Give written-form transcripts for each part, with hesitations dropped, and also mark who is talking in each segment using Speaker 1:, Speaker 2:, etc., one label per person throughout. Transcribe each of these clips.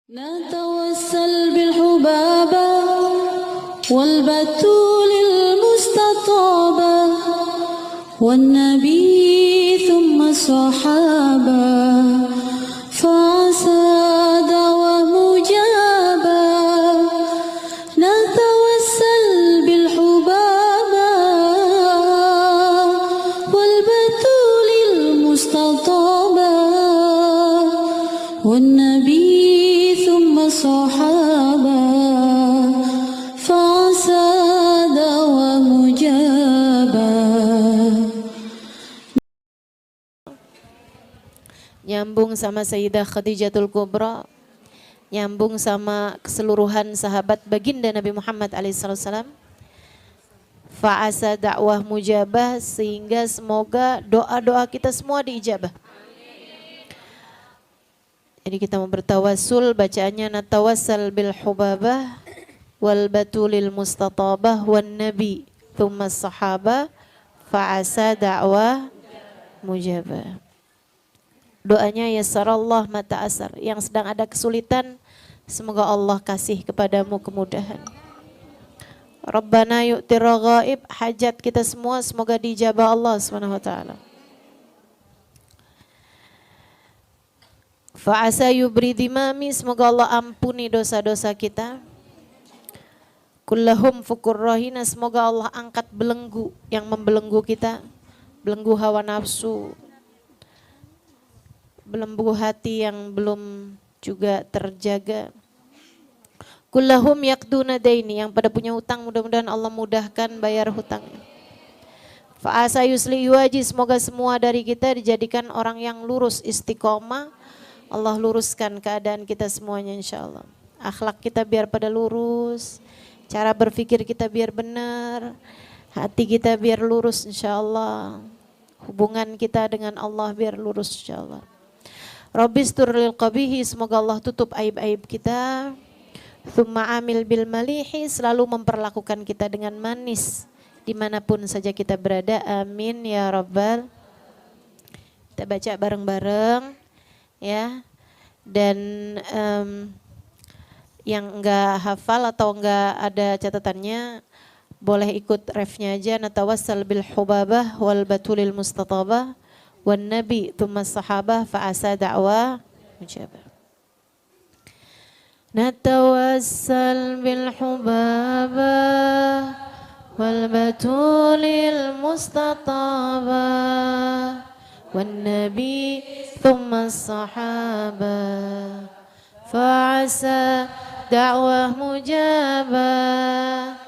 Speaker 1: نتوسل بالحبابة والبتول المستطابة والنبي ثم الصحابة فعسى دعوة مجابة. نتوسل بالحبابة والبتول المستطابة والنبي ثم الصحابة فعسى دعوة مجابة.
Speaker 2: Nyambung sama Sayyidah Khadijatul Kubra, nyambung sama keseluruhan sahabat baginda Nabi Muhammad alaihissalam. Fa'asa dakwah mujabah, sehingga semoga doa-doa kita semua diijabah. Jadi kita mau bertawassul, bacaannya natawassal bil hubabah wal batulil mustatabah wan nabi thumma sahabah fa'asa dakwah mujabah. Doanya yassarallah mata asar, yang sedang ada kesulitan semoga Allah kasih kepadamu kemudahan. Rabbana yu'ti raghaib, hajat kita semua semoga dijabah Allah Subhanahu wa taala. Fa'asa yubri dimami, semoga Allah ampuni dosa-dosa kita. Kullahum fukur rohina, semoga Allah angkat belenggu yang membelenggu kita, belenggu hawa nafsu, belenggu hati yang belum juga terjaga. Kullahum yakduna daini, yang pada punya hutang mudah-mudahan Allah mudahkan bayar hutangnya. Fa'asa yusli yuwaji, semoga semua dari kita dijadikan orang yang lurus istiqomah. Allah luruskan keadaan kita semuanya insyaallah. Akhlak kita biar pada lurus, cara berpikir kita biar benar, hati kita biar lurus insyaallah. Hubungan kita dengan Allah biar lurus insyaallah. Rabbistur lil qabihi, semoga Allah tutup aib-aib kita. Tsumma amil bil malihi, selalu memperlakukan kita dengan manis dimanapun saja kita berada. Amin ya rabbal. Kita baca bareng-bareng ya. Dan yang enggak hafal atau enggak ada catatannya boleh ikut refnya aja. Natawassal bil hubabah wal batulil mustatabah wan nabi thumma sahabah fa'asa da'wa mujabah. Natawassal bil hubabah wal batulil mustatabah wan nabi thumma sahabah fa'asa da'wa mujabah.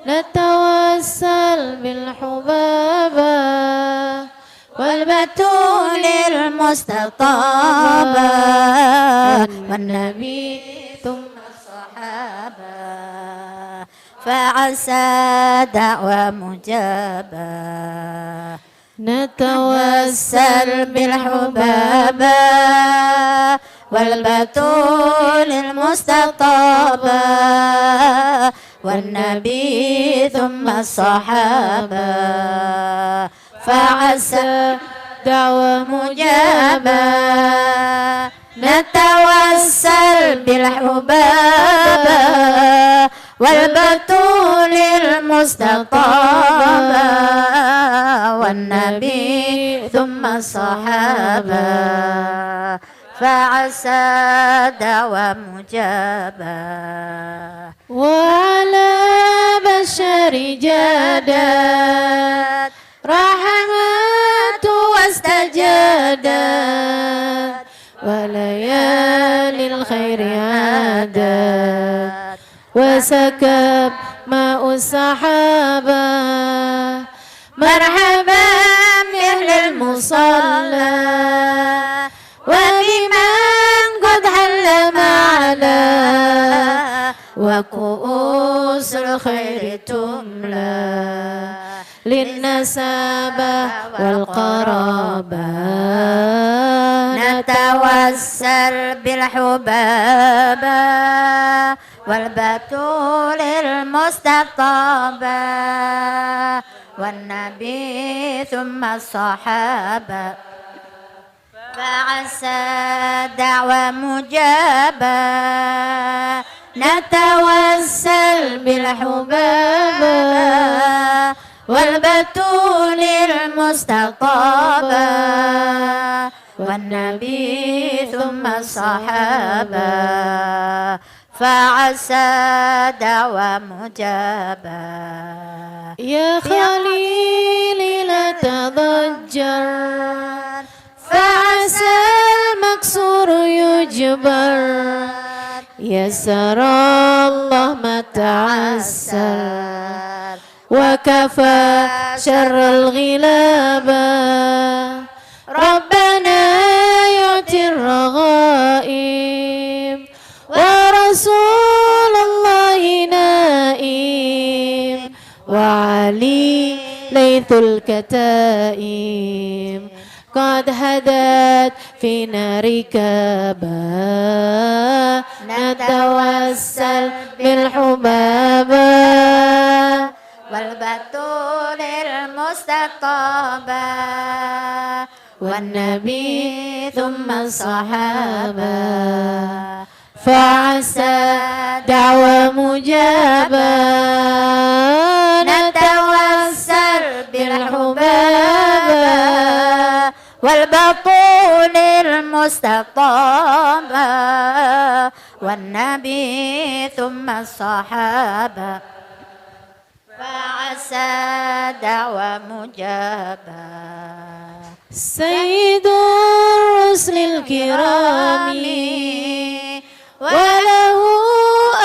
Speaker 2: Natawassal bil hubabah والبتول المستطابة والنبي ثم الصحابة
Speaker 3: فعسى دعوة مجابة.
Speaker 2: نتوسل
Speaker 3: بالحبابة والبتول المستطابة والنبي ثم الصحابة فعسى
Speaker 2: دعوة
Speaker 3: مجابة. نتوسل بالحبابة والبتول المستطابة والنبي ثم الصحابة فعسى دعوة مجابة.
Speaker 2: وعلى بشر جادت رحمات واستجادت وليالي الخير عادت وسكب ماء السحابة. مرحبا بأهل المصلى وبمن قد حل معنا وكؤوس الخير تملى للنسابة والقرابة.
Speaker 3: نتوسل بالحبابة والبتول المستطابة والنبي ثم الصحابة فعسى دعوة مجابة نتوسل بالحبابة والبتول المستطابة والنبي ثم الصحابة فعسى دعوة مجابة
Speaker 2: يا خليلي لا تضجر فعسى المكسور يجبر يسر الله ما تعسر وكفى شر الغلابة ربنا يعطي الرغائب ورسول الله نائم وعلي ليث الكتائم قد هدت فينا ركابا نتوسل بالحبابة
Speaker 3: والبتول المستطابة
Speaker 2: والنبي ثم الصحابة فعسى دعوة مجابة نتوسل بالحبابة
Speaker 3: والبطول المستطابة والنبي ثم الصحابة فعسى دعوة مجابة
Speaker 2: سيد الرسل الكرام وله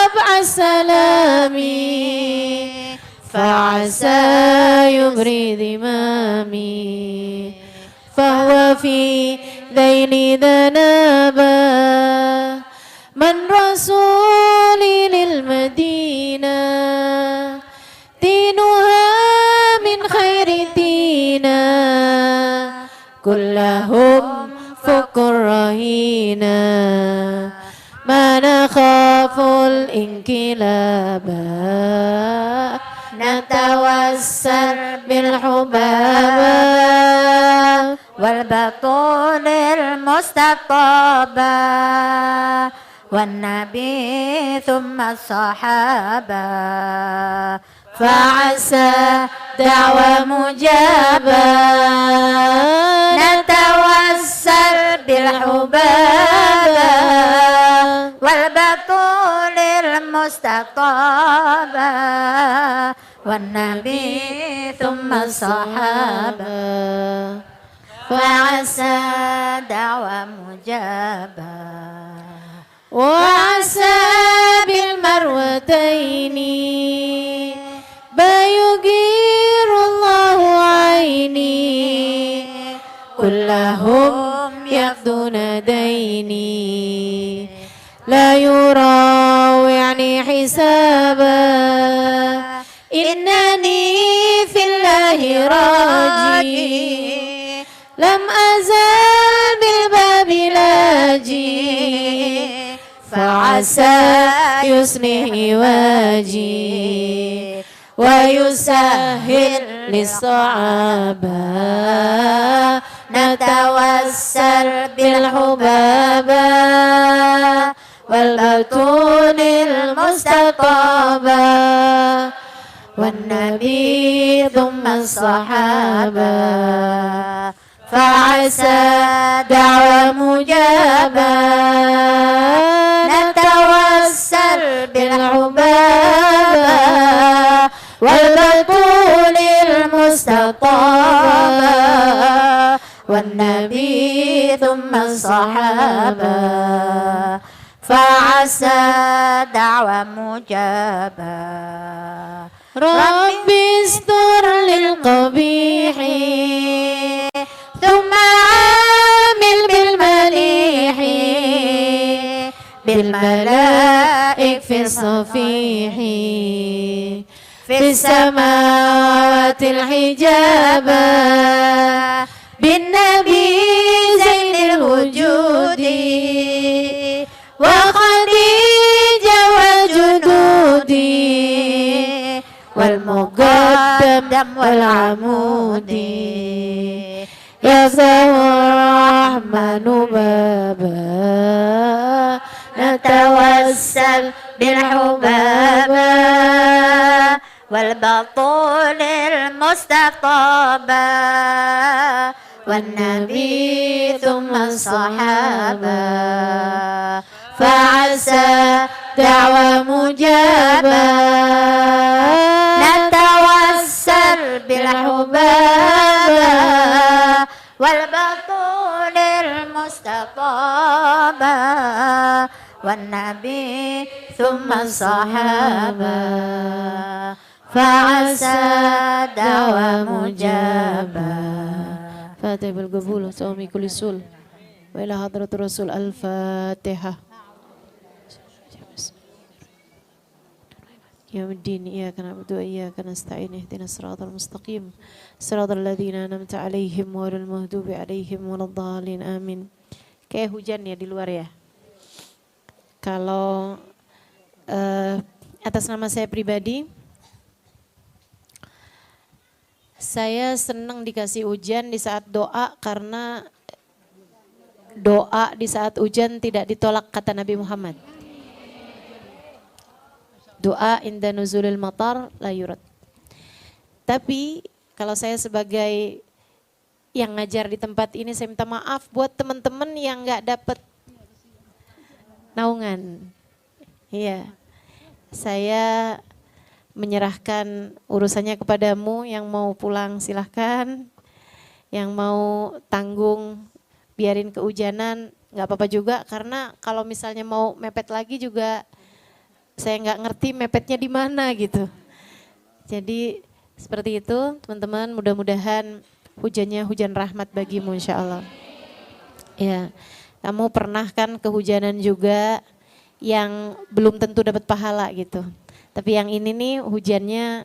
Speaker 2: أبعى سلامي فعسى يبري ذمامي فهو في ذيل ذنابا من رسولي للمدينة دينها من خير دينا كلهم فكر رهينا ما نخاف الانقلاب نتوسل بالحبابة
Speaker 3: والبطول المستطابة والنبي ثم الصحابة
Speaker 2: فعسى دعوة مجابة
Speaker 3: نتوسل بالحبابة والبطول المستطابة والنبي ثم الصحابة فعسى دعوة مجابة
Speaker 2: وعسى بالمروتين بيغير الله عيني كلهم يقضون ديني لا يراوعني حسابا إنني في الله راجي لم أزال بالباب لاجي فعسى يصلح واجي ويسهل للصعابة نتوسل بالحبابة والبطون المستطابة والنبي ثم الصحابة فعسى دعوة مجابة نتوسل بالحبابة والبطول المستطابة والنبي ثم الصحابة فعسى دعوة مجابة ربي استر للقبيح ثم عامل بالمليح بالملائك في الصفيح في السماوات الحجابة بالنبي زين الوجود وخديجة وجدودي والمقدم والعمود يفتح الرحمن بابا
Speaker 3: نتوسل بالحبابة والبطول المستطابة والنبي ثم الصحابة فعسى دعوة مجابة نتوسل بالحبابة والبطول المستطابة والنبي ثم الصحابة فعسى دعوة مجابة
Speaker 2: فاتح بالقبول سومي كل سول وإلى حضرة الرسول الفاتحة يوم الدين إياك نعبد وإياك نستعين اهدنا الصراط المستقيم صراط الذين أنعمت عليهم غير المغضوب عليهم ولا الضالين آمين. Kayak hujan ya di luar ya. Kalau atas nama saya pribadi, saya senang dikasih hujan di saat doa karena doa di saat hujan tidak ditolak kata Nabi Muhammad. Doa inda nuzulil matar la yurad. Tapi kalau saya sebagai yang ngajar di tempat ini, saya minta maaf buat teman-teman yang nggak dapat naungan. Iya, saya menyerahkan urusannya kepadamu. Yang mau pulang silahkan, yang mau tanggung biarin kehujanan nggak apa-apa juga, karena kalau misalnya mau mepet lagi juga saya nggak ngerti mepetnya di mana gitu. Jadi seperti itu teman-teman, mudah-mudahan hujannya hujan rahmat bagimu insya Allah. Ya, kamu pernah kan kehujanan juga yang belum tentu dapat pahala gitu. Tapi yang ini nih hujannya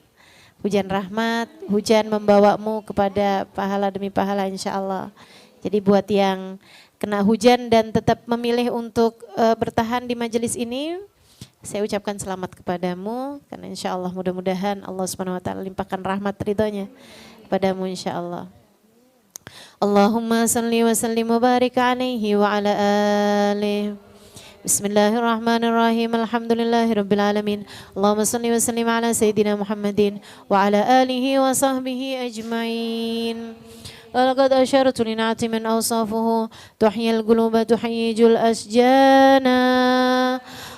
Speaker 2: hujan rahmat, hujan membawamu kepada pahala demi pahala insya Allah. Jadi buat yang kena hujan dan tetap memilih untuk bertahan di majelis ini, saya ucapkan selamat kepadamu, karena insya Allah mudah-mudahan Allah SWT limpahkan rahmat ridhonya kepadamu insya Allah. Allahumma salli wa sallim wa barik alaihi wa ala alihi. Bismillahirrahmanirrahim. Alhamdulillahirabbil alamin. Allahumma salli wa sallim ala sayyidina Muhammadin wa ala alihi wa sahbihi ajmain. ولقد أشرت لنعت من أوصافه تحيي القلوب تحيج الأشجانا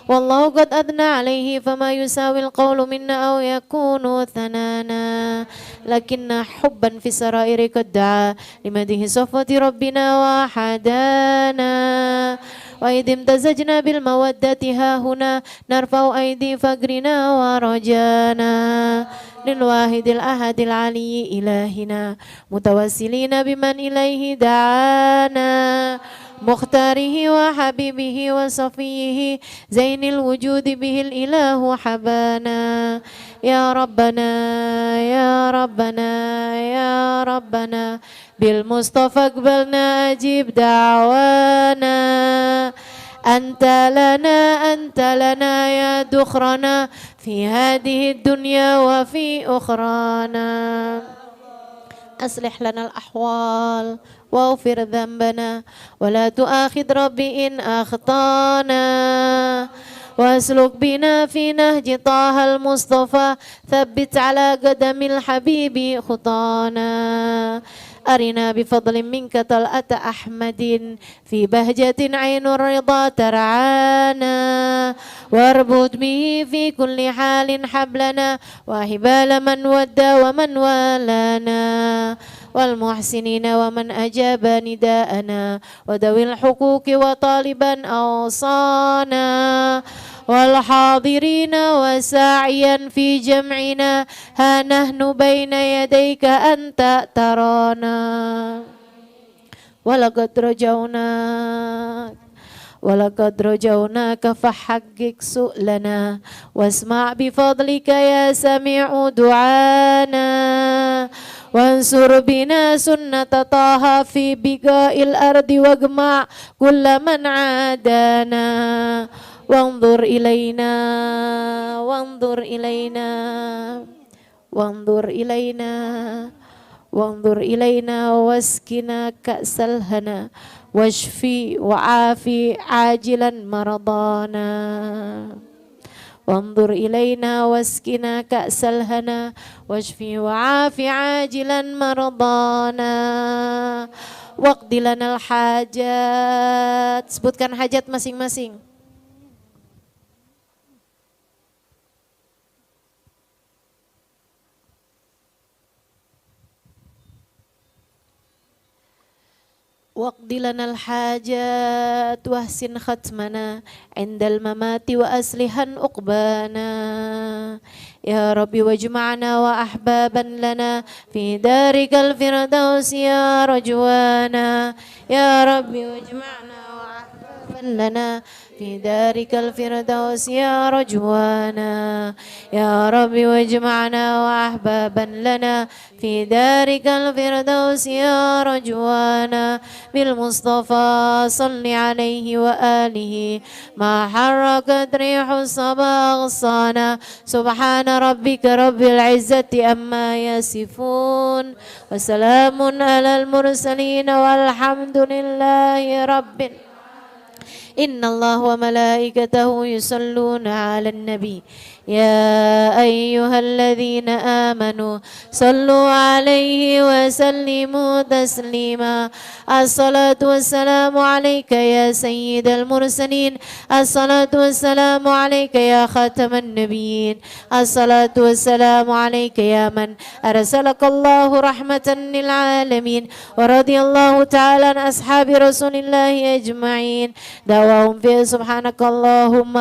Speaker 2: والله قد أثنى عليه فما يساوي القول منا أو يكون ثنانا لكن حبا في السرائر قد دعا لمده صفوة ربنا وحدانا وإذ امتزجنا بالمودة ها هنا نرفع أيدي فقرنا ورجانا للواحد الأحد العلي إلهنا متوسلين بمن إليه دعانا مختاره وحبيبه وصفيه زين الوجود به الإله حبانا يا ربنا يا ربنا يا ربنا بالمصطفى اقبلنا أجيب دعوانا أنت لنا يا دخرنا في هذه الدنيا وفي أخرانا أصلح لنا الأحوال واغفر ذنبنا ولا تؤاخذ ربي إن أخطانا واسلك بنا في نهج طه المصطفى ثبت على قدم الحبيب خطانا أرنا بفضل منك طلعة أحمد في بهجة عين الرضا ترعانا واربط به في كل حال حبلنا وحبال من ودى ومن والانا والمحسنين ومن أجاب نداءنا وذوي الحقوق وطالبا أوصانا والحاضرين وساعيا في جمعنا ها نحن بين يديك أنت ترانا ولقد رجوناك فحقق سؤلنا واسمع بفضلك يا سميع دعانا وانصر بنا سنة طه في بقاء الأرض واجمع كل من عادانا وانظر إلينا وانظر إلينا وانظر إلينا وانظر إلينا واسقنا كأس الهنا واشفي وعافي عاجلا مرضانا وانظر إلينا واسقنا كأس الهنا واشفي وعافي عاجلا مرضانا واقض لنا الحاجات. Sebutkan hajat masing-masing. واقض لنا الحاجات واحسن ختمنا عند الممات وأصلحا عقبانا يا رب واجمعنا وأحبابا لنا في دارك الفردوس يا رجوانا يا رب واجمعنا وأحبابا لنا في دارك الفردوس يا رجوانا يا رب واجمعنا وأحبابا لنا في دارك الفردوس يا رجوانا بالمصطفى صل عليه وآله ما حركت ريح الصبا أغصانا سبحان ربك رب العزة أما يصفون وسلام على المرسلين والحمد لله رب العالمين. إن الله وملائكته يصلون على النبي يا أيها الذين آمنوا صلوا عليه وسلموا تسليما الصلاة والسلام عليك يا سيد المرسلين الصلاة والسلام عليك يا خاتم النبيين الصلاة والسلام عليك يا من أرسلك الله رحمة للعالمين ورضي الله تعالى عن أصحاب رسول الله أجمعين دعواهم فيها سبحانك اللهم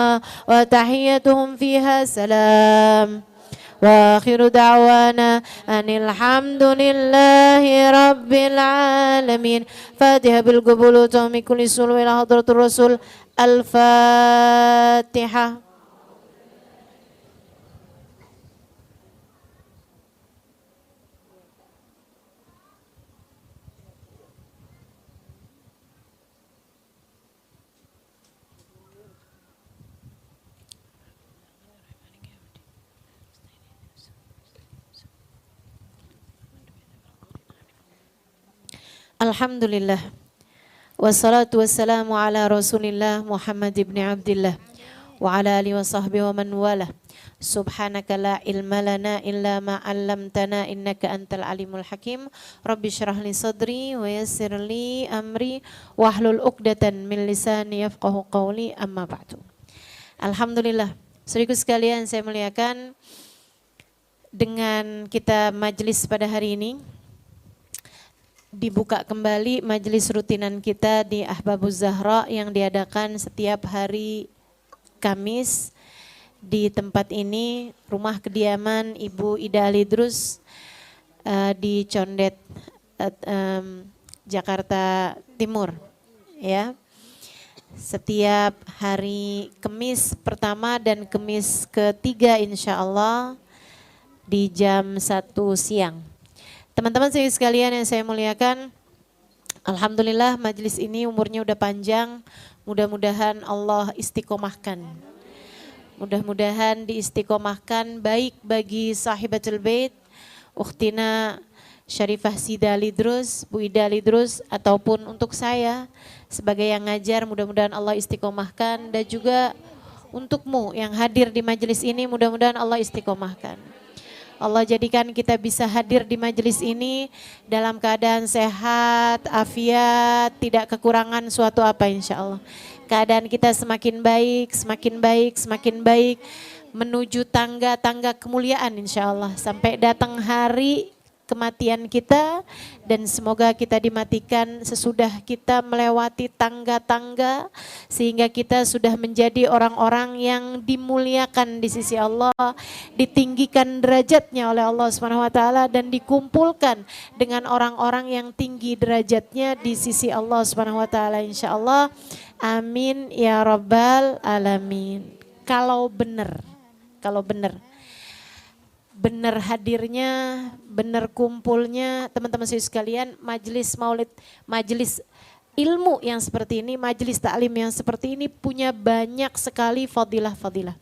Speaker 2: وتحيتهم فيها سلام وآخر دعوانا أن الحمد لله رب العالمين. فاتحة بالقبول وتوم كل سلو إلى حضرة الرسول. الفاتحة. Alhamdulillah wassalatu wassalamu ala rasulillah Muhammad ibn Abdillah wa ala alihi wa sahbihi wa man wala. Subhanaka la ilma lana illa ma 'allamtana innaka antal alimul hakim. Rabbi shrah li sadri wa yassir li amri wahlul 'uqdatan min lisani yafqahu qawli amma ba'du. Alhamdulillah, saudaraku sekalian saya muliakan, dengan kita majelis pada hari ini dibuka kembali majelis rutinan kita di Ahbabuz Zahra yang diadakan setiap hari Kamis di tempat ini, rumah kediaman Ibu Ida Alidrus di Condet, Jakarta Timur, ya. Setiap hari Kamis pertama dan Kamis ketiga insya Allah di jam 1 siang. Teman-teman sekalian yang saya muliakan, alhamdulillah majelis ini umurnya udah panjang, mudah-mudahan Allah istiqomahkan. Mudah-mudahan diistiqomahkan baik bagi sahibatul bait, ukhtina Syarifah Sida Lidrus, Bu Ida Lidrus, ataupun untuk saya sebagai yang ngajar, mudah-mudahan Allah istiqomahkan, dan juga untukmu yang hadir di majelis ini, mudah-mudahan Allah istiqomahkan. Allah jadikan kita bisa hadir di majelis ini dalam keadaan sehat, afiat, tidak kekurangan suatu apa insya Allah. Keadaan kita semakin baik, semakin baik, semakin baik, menuju tangga-tangga kemuliaan insya Allah. Sampai datang hari kematian kita, dan semoga kita dimatikan sesudah kita melewati tangga-tangga sehingga kita sudah menjadi orang-orang yang dimuliakan di sisi Allah, ditinggikan derajatnya oleh Allah SWT, dan dikumpulkan dengan orang-orang yang tinggi derajatnya di sisi Allah SWT insyaallah. Amin ya rabbal alamin. Kalau benar benar hadirnya, benar kumpulnya teman-teman sekalian, majelis maulid, majelis ilmu yang seperti ini, majelis taklim yang seperti ini punya banyak sekali fadilah-fadilah.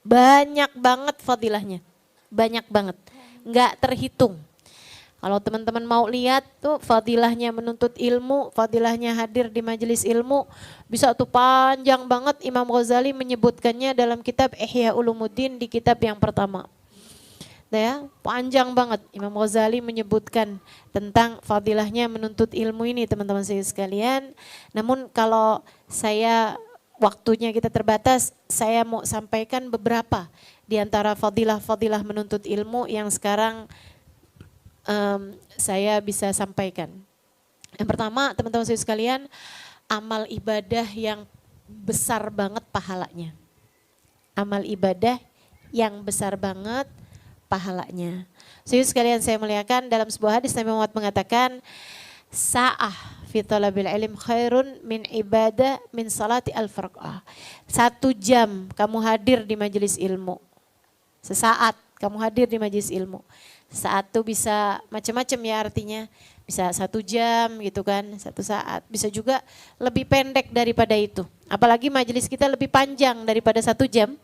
Speaker 2: Banyak banget fadilahnya, banyak banget, nggak terhitung. Kalau teman-teman mau lihat tuh fadilahnya menuntut ilmu, fadilahnya hadir di majelis ilmu, bisa tuh panjang banget. Imam Ghazali menyebutkannya dalam kitab Ihya Ulumuddin di kitab yang pertama. Ya, panjang banget Imam Ghazali menyebutkan tentang fadilahnya menuntut ilmu ini teman-teman saya sekalian. Namun kalau waktunya kita terbatas, saya mau sampaikan beberapa di antara fadilah-fadilah menuntut ilmu yang sekarang saya bisa sampaikan. Yang pertama teman-teman saya sekalian, amal ibadah yang besar banget pahalanya. Amal ibadah yang besar banget pahalanya. Sekalian saya muliakan, dalam sebuah hadis Nabi Muhammad mengatakan, sa'ah fi talabil ilm khairun min ibadah min salati al-farqah. 1 jam kamu hadir di majelis ilmu. Sesaat kamu hadir di majelis ilmu. Saat itu bisa macam-macam ya artinya. Bisa 1 jam gitu kan, 1 saat. Bisa juga lebih pendek daripada itu. Apalagi majelis kita lebih panjang daripada 1 jam.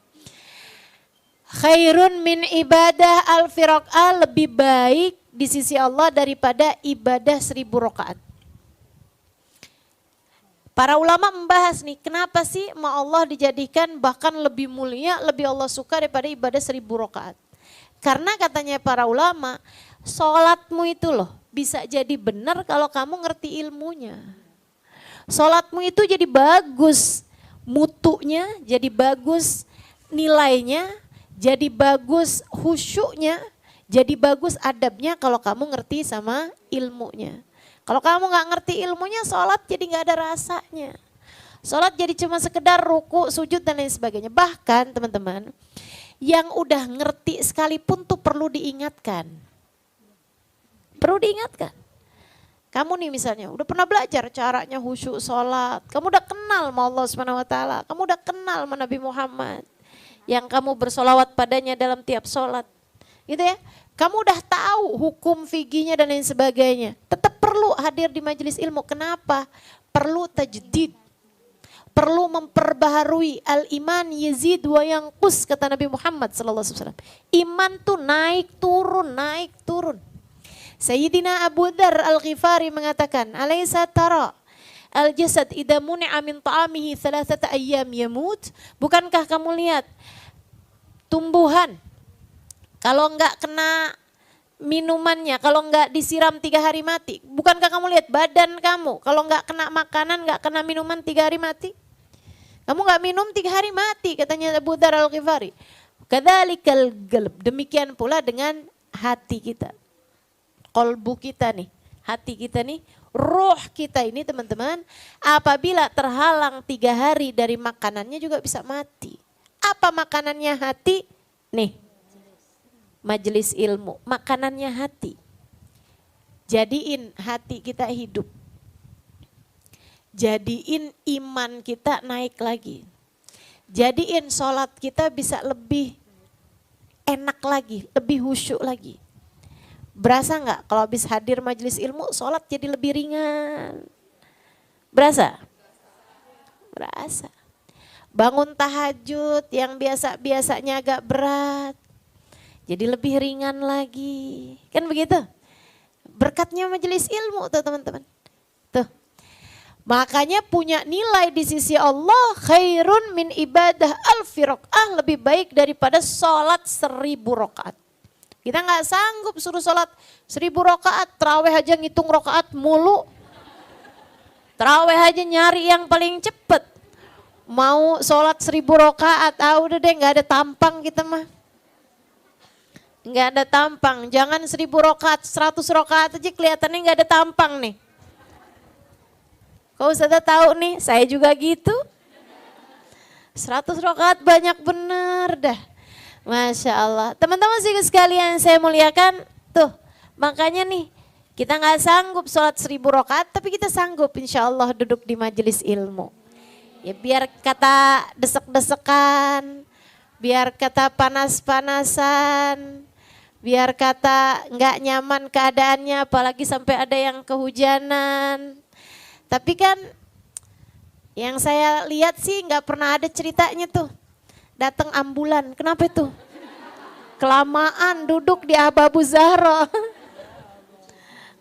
Speaker 2: Khairun min ibadah al-firaqah, lebih baik di sisi Allah daripada ibadah 1000 rakaat. Para ulama membahas nih, kenapa sih Allah dijadikan bahkan lebih mulia, lebih Allah suka daripada ibadah 1000 rakaat. Karena katanya para ulama, sholatmu itu loh bisa jadi benar kalau kamu ngerti ilmunya. Sholatmu itu jadi bagus mutunya, jadi bagus nilainya, jadi bagus khusyuknya, jadi bagus adabnya kalau kamu ngerti sama ilmunya. Kalau kamu nggak ngerti ilmunya, sholat jadi nggak ada rasanya. Sholat jadi cuma sekedar ruku, sujud dan lain sebagainya. Bahkan teman-teman, yang udah ngerti sekalipun tuh perlu diingatkan. Perlu diingatkan. Kamu nih misalnya udah pernah belajar caranya khusyuk sholat. Kamu udah kenal sama Allah SWT. Kamu udah kenal sama Nabi Muhammad. Yang kamu bersolawat padanya dalam tiap sholat. Gitu ya. Kamu udah tahu hukum figinya dan lain sebagainya. Tetap perlu hadir di majelis ilmu. Kenapa? Perlu tajdid. Perlu memperbaharui al-iman yazid wa yanqus, kata Nabi Muhammad SAW. Iman tuh naik turun, naik turun. Sayyidina Abu Dzar Al-Ghifari mengatakan, alaysa tara al-jasad idza muni'a min ta'amihi 3 ayyam yamut? Bukankah kamu lihat tumbuhan kalau enggak kena minumannya, kalau enggak disiram 3 hari mati? Bukankah kamu lihat badan kamu kalau enggak kena makanan, enggak kena minuman 3 hari mati? Kamu enggak minum 3 hari mati, katanya Abu Dzar Al-Ghifari. Kadzalikal qalb, demikian pula dengan hati kita. Kolbu kita nih, hati kita nih, roh kita ini teman-teman, apabila terhalang 3 hari dari makanannya juga bisa mati. Apa makanannya hati? Nih, majelis ilmu, makanannya hati. Jadiin hati kita hidup. Jadiin iman kita naik lagi. Jadiin sholat kita bisa lebih enak lagi, lebih khusyuk lagi. Berasa nggak kalau habis hadir majelis ilmu, sholat jadi lebih ringan? Berasa? Berasa. Bangun tahajud yang biasa-biasanya agak berat, jadi lebih ringan lagi. Kan begitu? Berkatnya majelis ilmu tuh teman-teman. Tuh. Makanya punya nilai di sisi Allah, khairun min ibadah al-firaqah, lebih baik daripada sholat 1000 rakaat. Kita nggak sanggup suruh sholat 1000 rakaat, tarawih aja ngitung rakaat mulu. Tarawih aja nyari yang paling cepet. Mau sholat 1000 rakaat, udah deh nggak ada tampang kita mah. Nggak ada tampang, jangan 1000 rakaat, 100 rakaat aja kelihatannya nggak ada tampang nih. Kau sudah tahu nih, saya juga gitu. 100 rakaat banyak bener dah. Masya Allah. Teman-teman sekalian saya muliakan, tuh makanya nih kita nggak sanggup sholat 1000 rakaat, tapi kita sanggup insya Allah duduk di majelis ilmu. Ya biar kata desek-desekan, biar kata panas-panasan, biar kata nggak nyaman keadaannya, apalagi sampai ada yang kehujanan. Tapi kan yang saya lihat sih nggak pernah ada ceritanya tuh. Datang ambulan, kenapa itu? Kelamaan duduk di Ababu Zahra.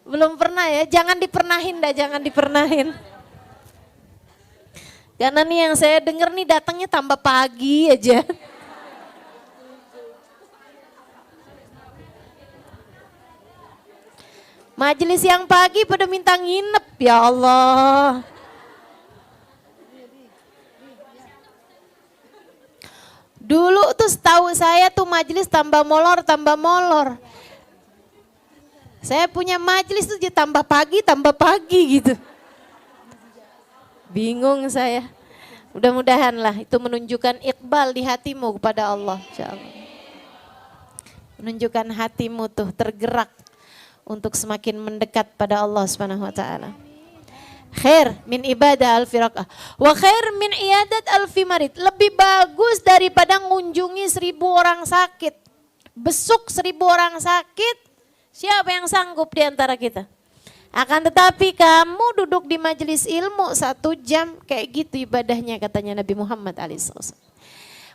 Speaker 2: Belum pernah ya, jangan dipernahin dah, jangan dipernahin. Karena nih yang saya dengar nih datangnya tambah pagi aja. Majelis yang pagi pada minta nginep, ya Allah. Dulu tuh setahu saya tuh majelis tambah molor, tambah molor. Saya punya majelis tuh tambah pagi gitu. Bingung saya. Mudah-mudahan lah itu menunjukkan iqbal di hatimu kepada Allah. Insyaallah. Menunjukkan hatimu tuh tergerak untuk semakin mendekat pada Allah Subhanahu wa taala. Khair min ibadah al-firaqah wa khair min iyadat al-fimarid. Lebih bagus daripada ngunjungi 1000 orang sakit. Besuk 1000 orang sakit, siapa yang sanggup di antara kita? Akan tetapi kamu duduk di majelis ilmu 1 jam, kayak gitu ibadahnya katanya Nabi Muhammad SAW.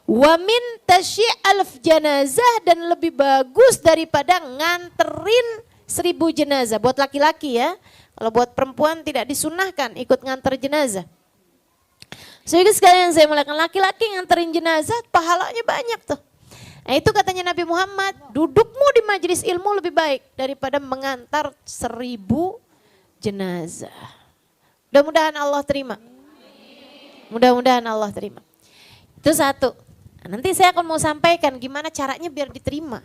Speaker 2: Wa min tasyi' alf janazah, dan lebih bagus daripada nganterin 1000 jenazah. Buat laki-laki ya. Kalau buat perempuan tidak disunahkan ikut nganter jenazah. Sehingga sekalian saya mulakan, laki-laki nganterin jenazah pahalanya banyak tuh. Nah itu katanya Nabi Muhammad, dudukmu di majelis ilmu lebih baik daripada mengantar 1000 jenazah. Mudah-mudahan Allah terima. Mudah-mudahan Allah terima. Itu satu. Nah, nanti saya akan mau sampaikan gimana caranya biar diterima.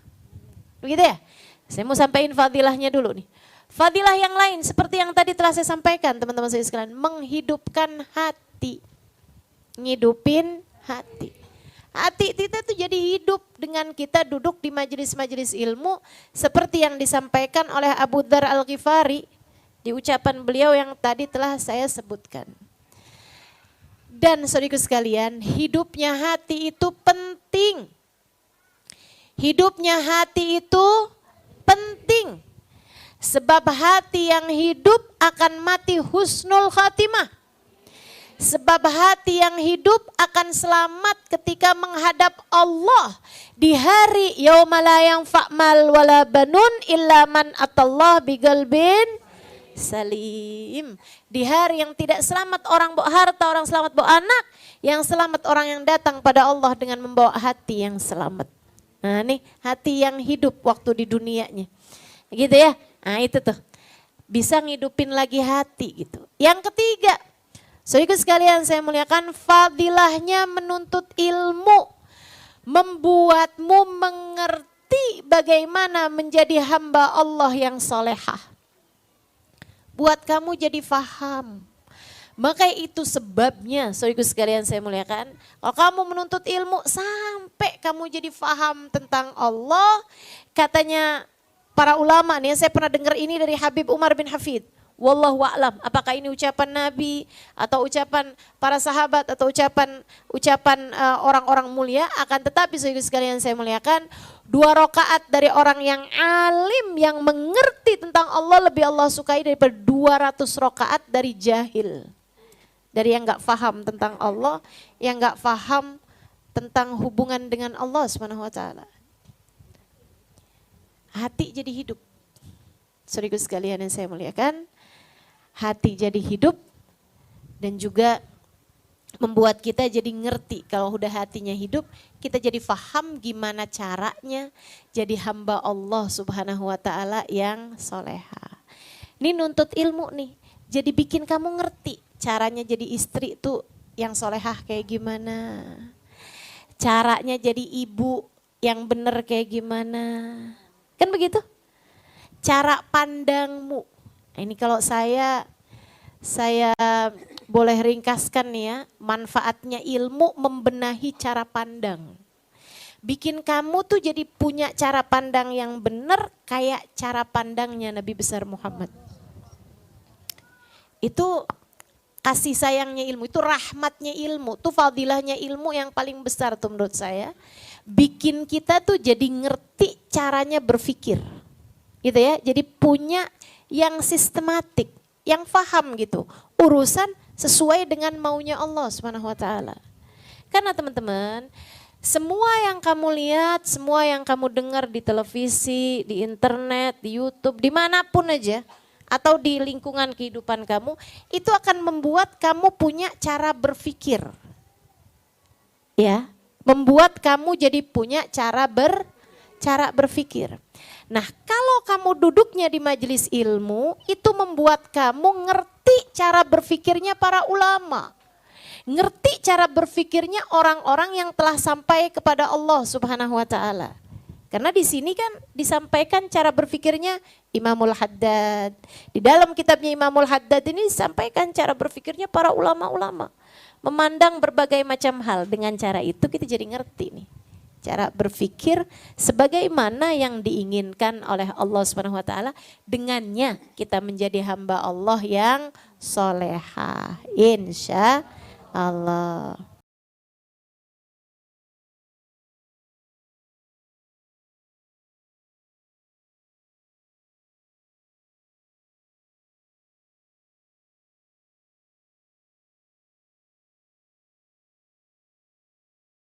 Speaker 2: Begitu ya? Saya mau sampaikan fadilahnya dulu nih. Fadilah yang lain seperti yang tadi telah saya sampaikan teman-teman saya sekalian. Menghidupkan hati. Ngidupin hati. Hati kita tuh jadi hidup dengan kita duduk di majelis-majelis ilmu. Seperti yang disampaikan oleh Abu Dzar Al-Ghifari. Di ucapan beliau yang tadi telah saya sebutkan. Dan saudaraku sekalian, hidupnya hati itu penting. Hidupnya hati itu penting. Sebab hati yang hidup akan mati husnul khatimah. Sebab hati yang hidup akan selamat ketika menghadap Allah di hari yauma la yanfa'mal wala banun illa man atallah biqalbin salim. Di hari yang tidak selamat orang bawa harta, orang selamat bawa anak, yang selamat orang yang datang pada Allah dengan membawa hati yang selamat. Nah nih hati yang hidup waktu di dunianya. Gitu ya. Nah itu tuh, bisa ngidupin lagi hati gitu. Yang ketiga, saudaraku sekalian saya muliakan, fadilahnya menuntut ilmu. Membuatmu mengerti bagaimana menjadi hamba Allah yang solehah. Buat kamu jadi faham. Maka itu sebabnya, saudaraku sekalian saya muliakan, kalau kamu menuntut ilmu sampai kamu jadi faham tentang Allah, katanya para ulama nih, saya pernah dengar ini dari Habib Umar bin Hafid. Wallahu a'lam, apakah ini ucapan Nabi atau ucapan para sahabat atau ucapan orang-orang mulia. Akan tetapi saudara sekalian saya muliakan, 2 rakaat dari orang yang alim yang mengerti tentang Allah lebih Allah sukai daripada 200 rakaat dari jahil. Dari yang gak faham tentang Allah, yang gak faham tentang hubungan dengan Allah Subhanahu wa taala. Hati jadi hidup. Saudaraku sekalian yang saya muliakan, hati jadi hidup dan juga membuat kita jadi ngerti. Kalau udah hatinya hidup, kita jadi faham gimana caranya jadi hamba Allah Subhanahu wa taala yang soleha. Ini nuntut ilmu nih, jadi bikin kamu ngerti caranya jadi istri tuh yang solehah kayak gimana. Caranya jadi ibu yang bener kayak gimana. Kan begitu? Cara pandangmu. Ini kalau saya boleh ringkaskan nih ya, manfaatnya ilmu membenahi cara pandang. Bikin kamu tuh jadi punya cara pandang yang benar kayak cara pandangnya Nabi besar Muhammad. Itu kasih sayangnya ilmu, itu rahmatnya ilmu, itu fadilahnya ilmu yang paling besar tuh menurut saya. Bikin kita tuh jadi ngerti caranya berpikir. Gitu ya, jadi punya yang sistematik, yang paham gitu. Urusan sesuai dengan maunya Allah Subhanahu wa taala. Karena teman-teman, semua yang kamu lihat, semua yang kamu dengar di televisi, di internet, di YouTube, dimanapun aja, atau di lingkungan kehidupan kamu, itu akan membuat kamu punya cara berpikir. Ya, membuat kamu jadi punya cara berpikir. Nah, kalau kamu duduknya di majelis ilmu, itu membuat kamu ngerti cara berpikirnya para ulama. Ngerti cara berpikirnya orang-orang yang telah sampai kepada Allah Subhanahu wa taala. Karena di sini kan disampaikan cara berpikirnya Imamul Haddad. Di dalam kitabnya Imamul Haddad ini disampaikan cara berpikirnya para ulama-ulama. Memandang berbagai macam hal, dengan cara itu kita jadi ngerti nih. Cara berpikir sebagaimana yang diinginkan oleh Allah Subhanahu wa taala, dengannya kita menjadi hamba Allah yang solehah. Insya Allah.